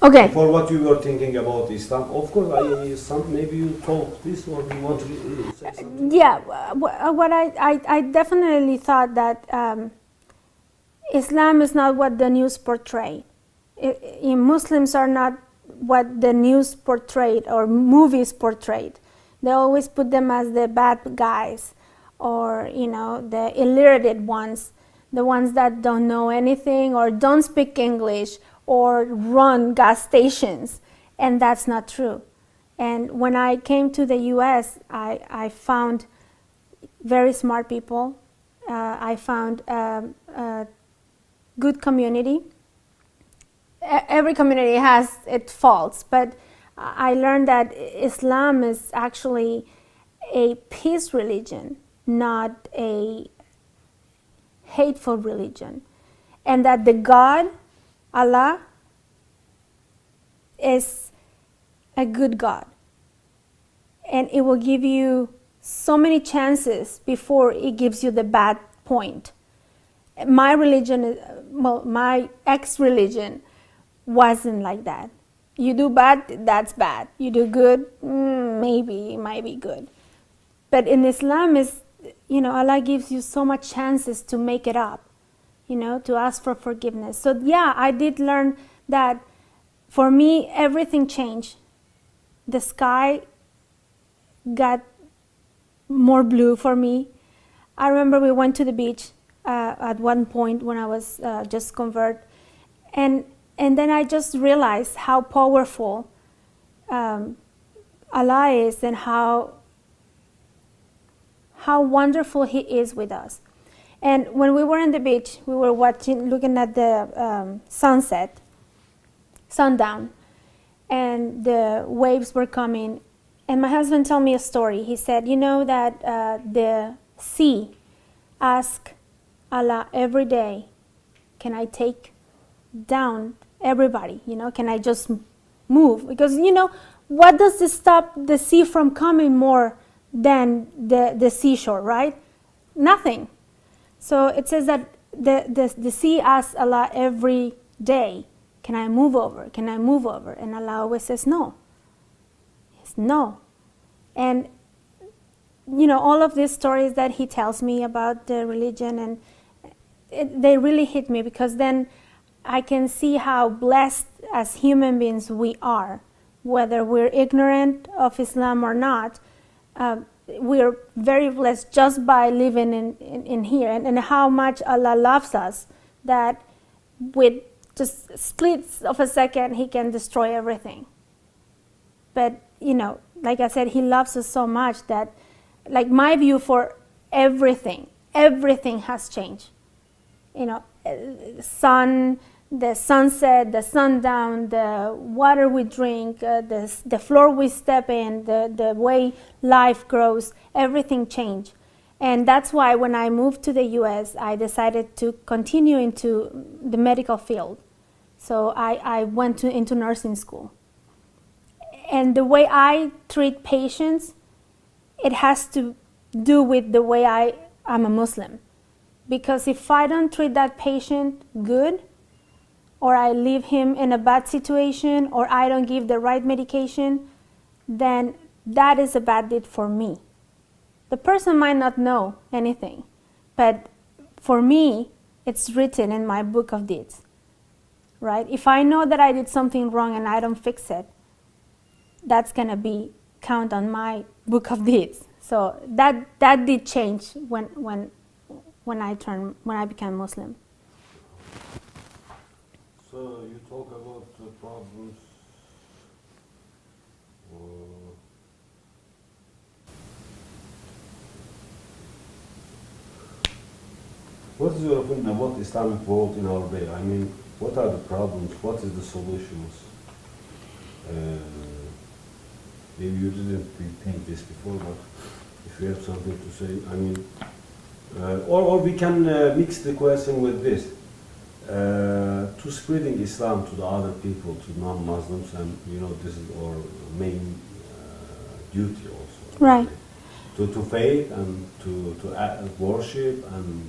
Okay. For what you were thinking about Islam, of course, maybe you talk this or you want to say something. Yeah, what I definitely thought that Islam is not what the news portrayed. Muslims are not what the news portrayed or movies portrayed. They always put them as the bad guys, or the illiterate ones, the ones that don't know anything or don't speak English or run gas stations, and that's not true. And when I came to the U.S., I found very smart people. I found a good community. Every community has its faults, but I learned that Islam is actually a peace religion, not a hateful religion. And that the God, Allah, is a good God. And it will give you so many chances before it gives you the bad point. My religion, my ex-religion wasn't like that. You do bad, that's bad. You do good, maybe it might be good. But in Islam, Allah gives you so much chances to make it up, to ask for forgiveness. So yeah, I did learn that for me, everything changed. The sky got more blue for me. I remember we went to the beach at one point when I was just convert, and then I just realized how powerful Allah is and how wonderful He is with us. And when we were on the beach, we were looking at the sundown, and the waves were coming. And my husband told me a story. He said, that the sea asks Allah every day, can I take down everybody? Can I just move? Because, what does this stop the sea from coming more than the seashore, right? Nothing. So it says that the sea asks Allah every day, can I move over? Can I move over? And Allah always says no. It's no. And, all of these stories that He tells me about the religion, and they really hit me, because then I can see how blessed as human beings we are. Whether we're ignorant of Islam or not, we're very blessed just by living in here, and how much Allah loves us, that with just splits of a second He can destroy everything. But like I said, He loves us so much that, like, my view for everything has changed. The sunset, the sundown, the water we drink, the floor we step in, the way life grows, everything changed. And that's why when I moved to the U.S., I decided to continue into the medical field. So I went into nursing school. And the way I treat patients, it has to do with the way I'm a Muslim. Because if I don't treat that patient good, or I leave him in a bad situation, or I don't give the right medication, then that is a bad deed for me. The person might not know anything, but for me, it's written in my book of deeds, right? If I know that I did something wrong and I don't fix it, that's gonna be count on my book of deeds. So that did change when I became Muslim. So you talk about problems. What is your opinion about Islamic world in our day? I mean, what are the problems? What is the solutions? Maybe you didn't think this before, but if you have something to say, I mean, or we can mix the question with this. To spreading Islam to the other people, to non-Muslims, and this is our main duty also. Right. To faith and to worship, and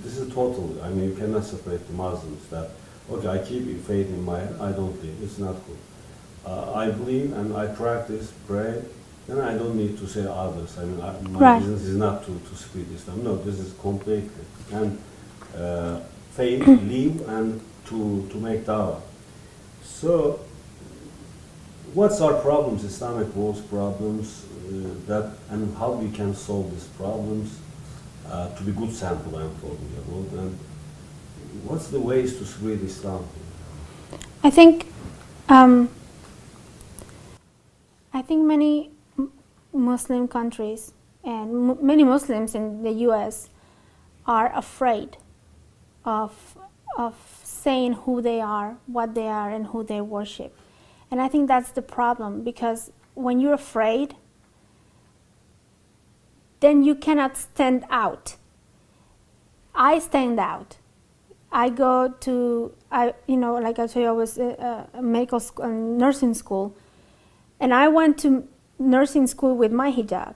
this is total. I mean, you cannot separate the Muslims. That okay, I keep faith in my head, I don't believe, it's not good. I believe and I practice, pray, then I don't need to say others. I mean, my Right. business is not to spread Islam. No, this is completely. And faith, live, and to make dawah. So, what's our problems, Islamic world's problems, and how we can solve these problems to be good sample I'm talking about, and what's the ways to spread Islam? I think I think many Muslim countries and many Muslims in the U.S. are afraid of saying who they are, what they are, and who they worship. And I think that's the problem, because when you're afraid, then you cannot stand out. I stand out. I go to, like I told you, I was a medical school, nursing school, and I went to nursing school with my hijab,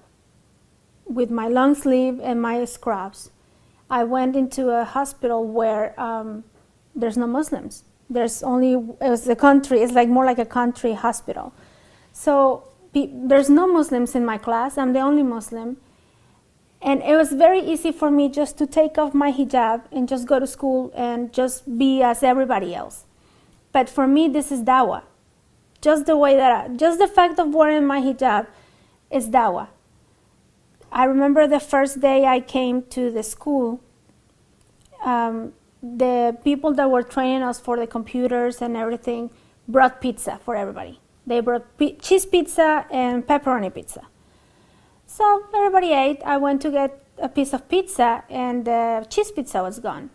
with my long sleeve and my scrubs. I went into a hospital where there's no Muslims. There's only, it's like more like a country hospital. So there's no Muslims in my class. I'm the only Muslim. And it was very easy for me just to take off my hijab and just go to school and just be as everybody else. But for me, this is dawah. Just the fact of wearing my hijab is dawah. I remember the first day I came to the school, the people that were training us for the computers and everything brought pizza for everybody. They brought cheese pizza and pepperoni pizza. So everybody ate. I went to get a piece of pizza, and the cheese pizza was gone.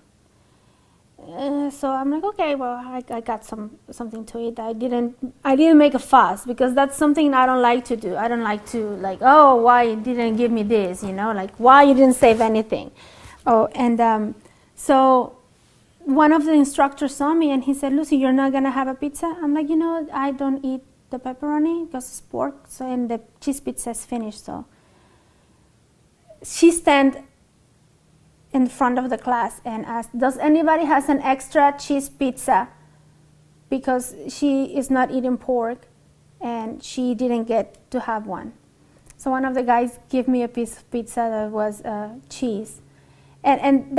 So I'm like, okay, well, I got something to eat. I didn't make a fuss, because that's something I don't like to do. I don't like to, like, oh, why you didn't give me this, like why you didn't save anything. Oh, and so one of the instructors saw me and he said, Lucy, you're not gonna have a pizza? I'm like, I don't eat the pepperoni because it's pork, so, and the cheese pizza is finished. So she stand in front of the class and asked, does anybody has an extra cheese pizza? Because she is not eating pork and she didn't get to have one. So one of the guys gave me a piece of pizza that was cheese. And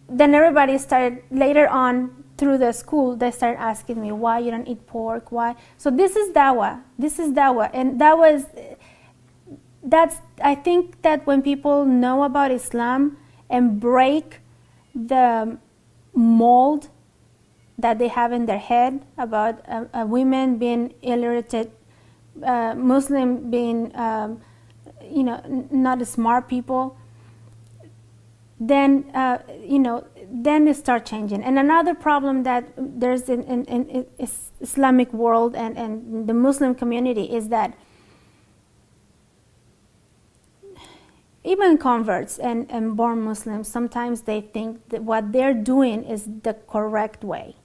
then everybody started, later on through the school, they started asking me, why you don't eat pork, why? So this is dawah, and I think that when people know about Islam and break the mold that they have in their head about women being illiterate, Muslim being, not smart people, then, then it starts changing. And another problem that there's in Islamic world and the Muslim community is that even converts and born Muslims, sometimes they think that what they're doing is the correct way.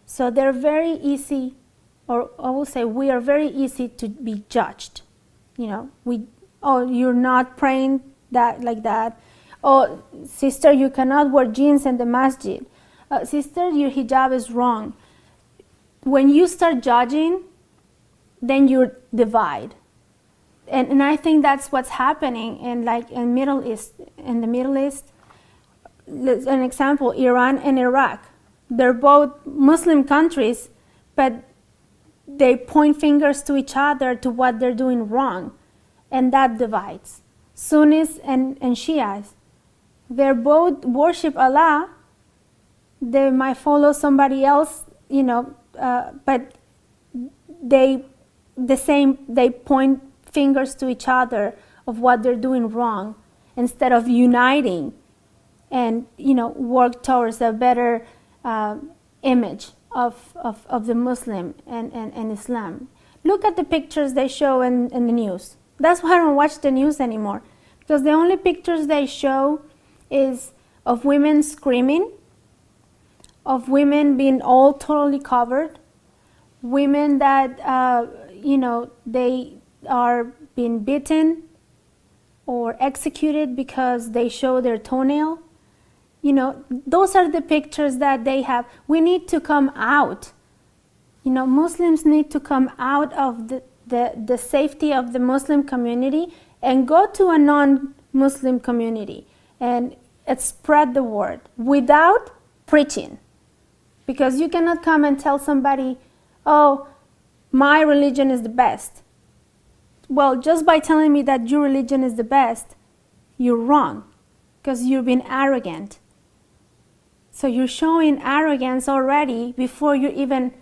So they're very easy, or I will say we are very easy to be judged. You're not praying like that. Oh, sister, you cannot wear jeans in the masjid. Sister, your hijab is wrong. When you start judging, then you divide. And I think that's what's happening in the Middle East. An example, Iran and Iraq. They're both Muslim countries, but they point fingers to each other to what they're doing wrong, and that divides. Sunnis and Shias, they both worship Allah. They might follow somebody else, but they point fingers to each other of what they're doing wrong, instead of uniting and work towards a better image of the Muslim and Islam. Look at the pictures they show in the news. That's why I don't watch the news anymore, because the only pictures they show is of women screaming, of women being all totally covered, women that they are being beaten or executed because they show their toenail. those are the pictures that they have. We need to come out. Muslims need to come out of the safety of the Muslim community and go to a non-Muslim community and spread the word without preaching. Because you cannot come and tell somebody, oh, my religion is the best. Well, just by telling me that your religion is the best, you're wrong, because you're being arrogant. So you're showing arrogance already before you're even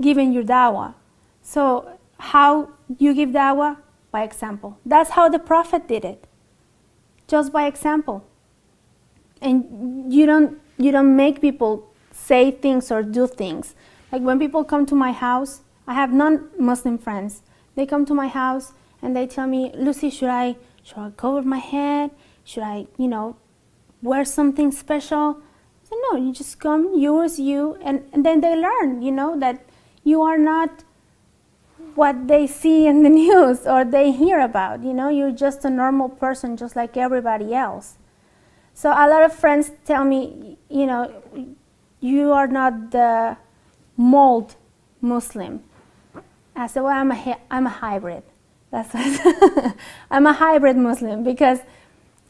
giving your dawah. So how you give dawah? By example. That's how the Prophet did it, just by example. And you don't make people say things or do things. Like when people come to my house, I have non-Muslim friends. They come to my house and they tell me, Lucy, should I cover my head? Should I, wear something special? I said, no, you just come, yours, you, and then they learn, that you are not what they see in the news or they hear about. You're just a normal person, just like everybody else. So a lot of friends tell me, you are not the mold Muslim. I said, well, I'm a hybrid. That's what I'm a hybrid Muslim because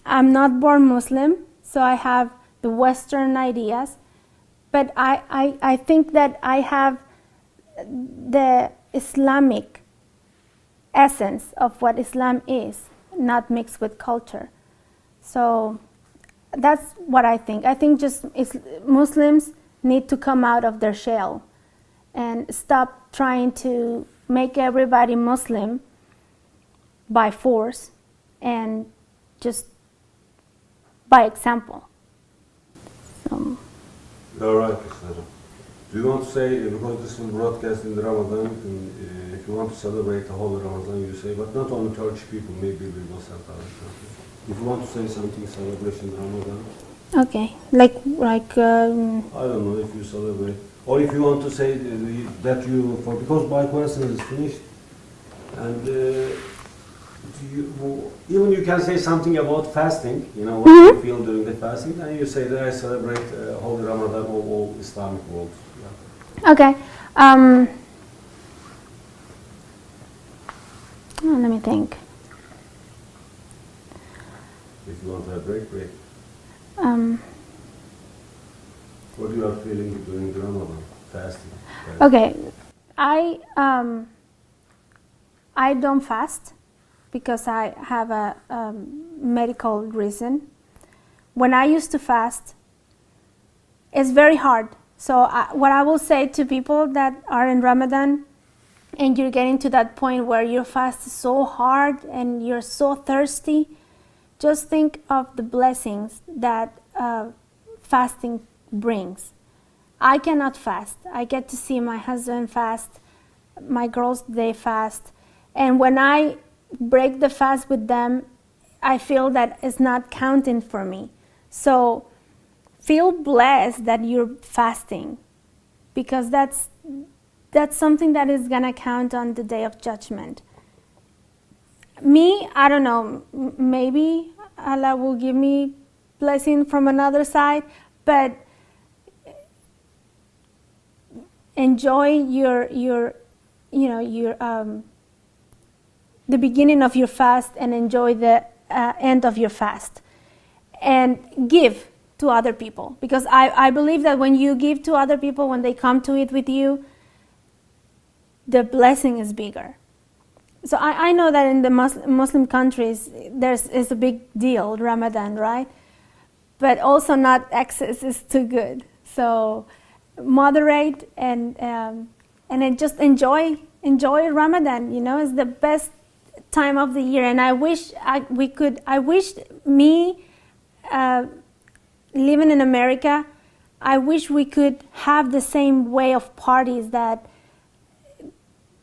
I'm not born Muslim, so I have the Western ideas, but I think that I have the Islamic essence of what Islam is, not mixed with culture. So that's what I think. I think just Muslims need to come out of their shell and stop trying to make everybody Muslim by force and just by example. So. All right, Sarah. Do you want to say, because this will broadcast in the Ramadan, if you want to celebrate the whole Ramadan, you say, but not only Turkish people, maybe we will have other countries. If you want to say something, celebration Ramadan. Okay, like. I don't know if you celebrate, or if you want to say that because my question is finished, and even you can say something about fasting, what you feel during the fasting, and you say that I celebrate Holy Ramadan of all Islamic world. Yeah. Okay. Let me think. If you want to have a break. What you are feeling during the Ramadan fasting? Okay, I don't fast because I have a medical reason. When I used to fast, it's very hard. So what I will say to people that are in Ramadan and you're getting to that point where your fast is so hard and you're so thirsty, just think of the blessings that fasting brings. I cannot fast. I get to see my husband fast, my girls, they fast. And when I break the fast with them, I feel that it's not counting for me. So feel blessed that you're fasting, because that's something that is gonna count on the day of judgment. Me, I don't know, maybe Allah will give me blessing from another side, but enjoy the beginning of your fast and enjoy the end of your fast, and give to other people, because I believe that when you give to other people, when they come to it with you, the blessing is bigger. So I know that in the Muslim countries is a big deal, Ramadan, right? But also not excess is too good. So moderate and just enjoy Ramadan. It's the best time of the year, and I wish me living in America, I wish we could have the same way of parties that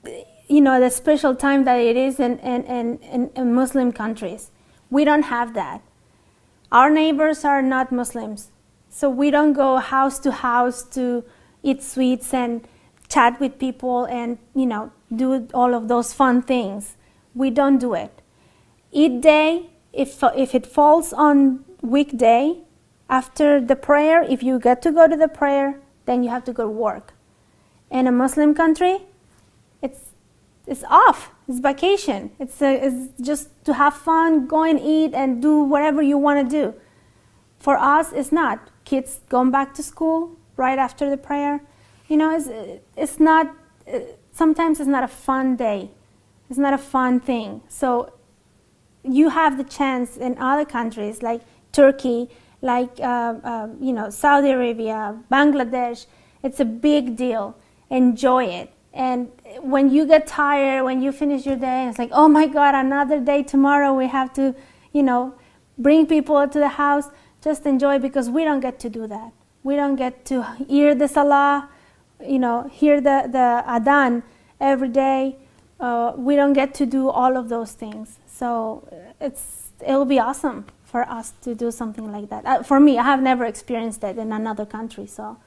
the special time that it is in Muslim countries. We don't have that. Our neighbors are not Muslims, so we don't go house to house to eat sweets and chat with people and do all of those fun things. We don't do it. Eid day, if it falls on weekday, After the prayer, if you get to go to the prayer, then you have to go to work. In a Muslim country, it's off. It's vacation. It's just to have fun, go and eat, and do whatever you want to do. For us, it's not. Kids going back to school right after the prayer. You know, it's not. Sometimes it's not a fun day. It's not a fun thing. So you have the chance in other countries like Turkey, like Saudi Arabia, Bangladesh. It's a big deal. Enjoy it. And when you get tired, when you finish your day, it's like, oh my God, another day tomorrow. We have to, bring people to the house. Just enjoy, because we don't get to do that. We don't get to hear the salah, hear the adhan every day. We don't get to do all of those things. So it'll be awesome for us to do something like that. For me, I have never experienced that in another country, so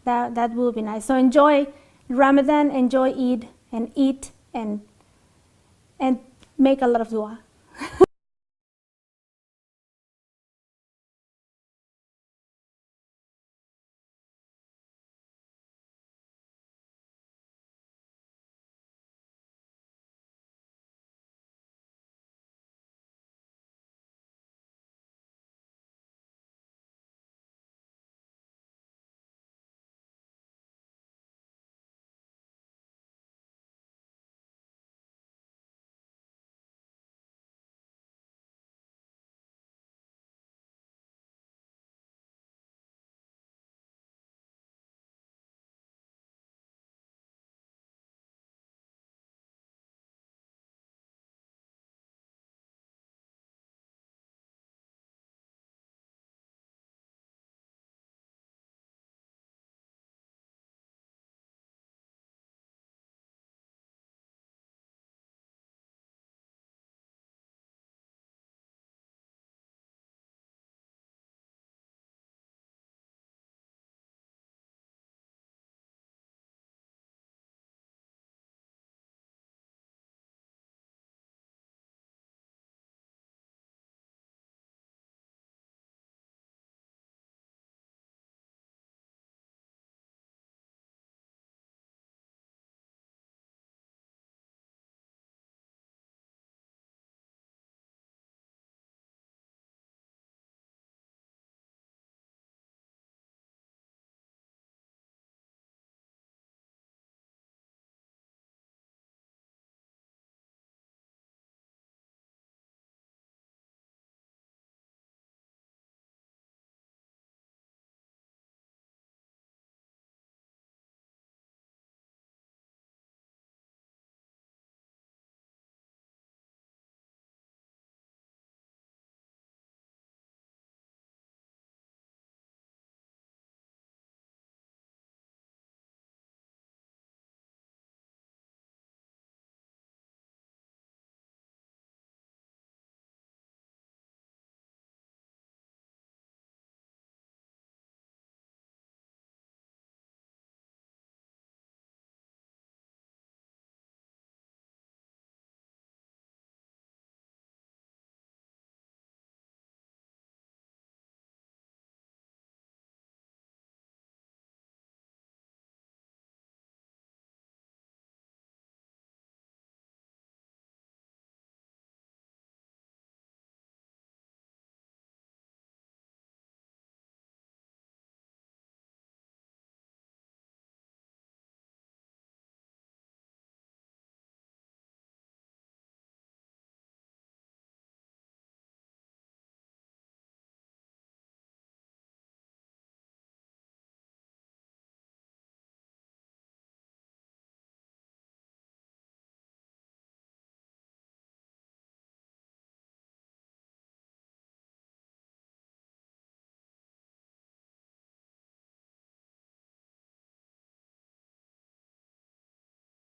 that will be nice. So enjoy Ramadan, enjoy Eid, and eat and make a lot of dua.